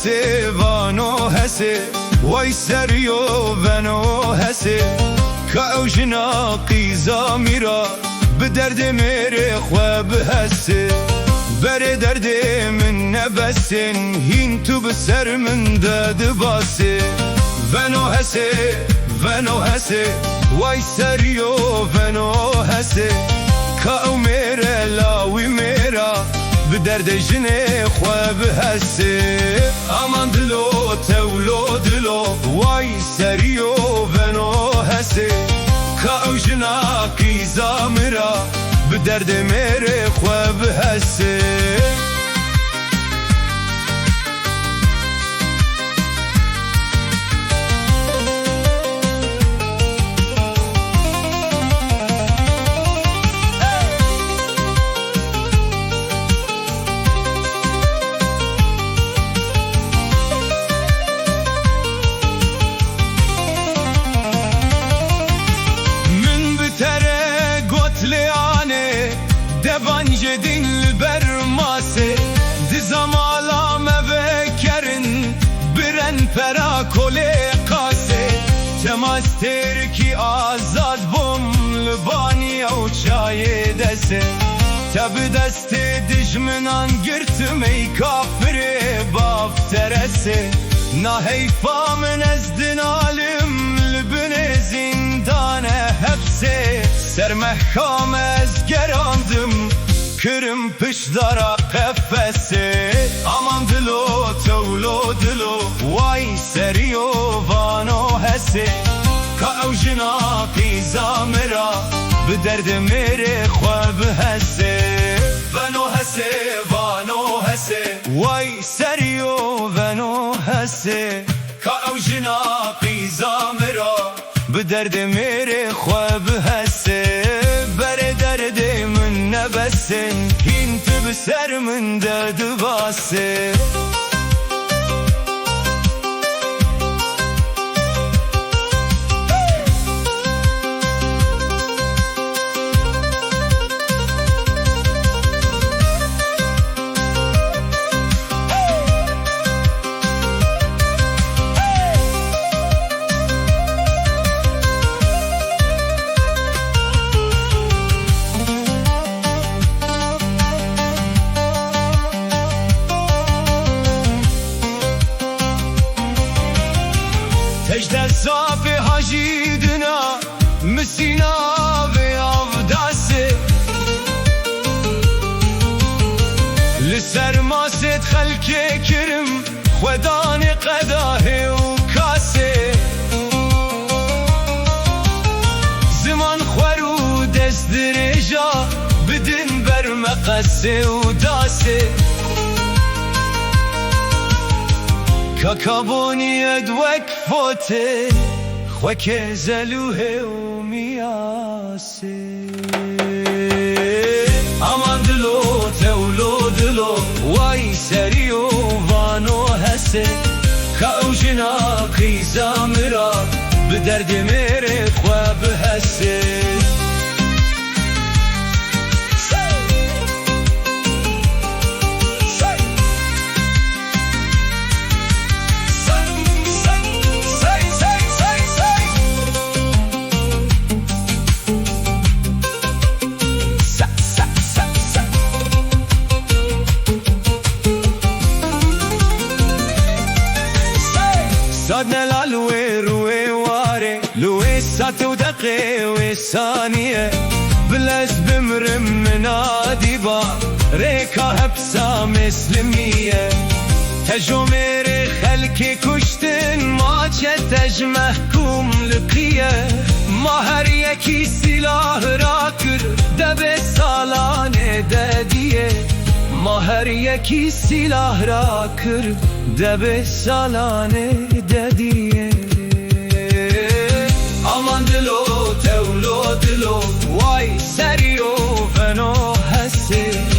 هسه وانو هسه وای سریو ونو هسه که او جناقی زامیرا به درد میره خواب هسه بر درد من نبسن هین تو بسر من داد باسه ونو هسه وای سریو ونو هسه که او میره لاوی میرا به درد جنه خواب هسه امان دلو تولو دلو وای سریو ونو هسه که او جناقی زامرا به درد میره خواب هسه دبانج دل بر ماسه دزم علامه وکرن برن پرا کل قاسه تماستر کی آزاد بوم لبانی او چای دسته تب دست دشمنان گرتم ای کافر بافترسه نه حیفا من از دنالم لبن زندان حبسه سر محکام از گراندم کرم پشدارا قفسه امان دلو تولو دلو وای سریو وانو هسه که او جناقی زامرا به درد میره خواب هسه وانو هسه وای سریو وانو هسه که او جناقی زامرا به درد میره خواب هسه بر درد من نبسن هین تو بسر من داد باسه تجد صاف حجیدنا مسینا و افداسه لسر ماست خلک کرم خدان قداه و کاسه زمان خورو دست درجا بدن بر مقصه و داسه كاكابوني ادوك فوتي خوك زلوه ومياسي امان دلو تولو دلو واي سريو وانو هسي كاو جناقي زامرا بدرد ميري خواب هسي صادنا العلوي روي واري لوي ساعة ودقيقة وثانية بلاش بمرم منادي با ريكا هبسة مسلمية تجو ميري خلكي كشتن ما تج محكوم لقية ما هر يكي سلاح راكر دب سالانه دادية ما هر یکی سلاح را کرد دب سالانه دادیه امان دلو تولو دلو وای سریو فنو هسته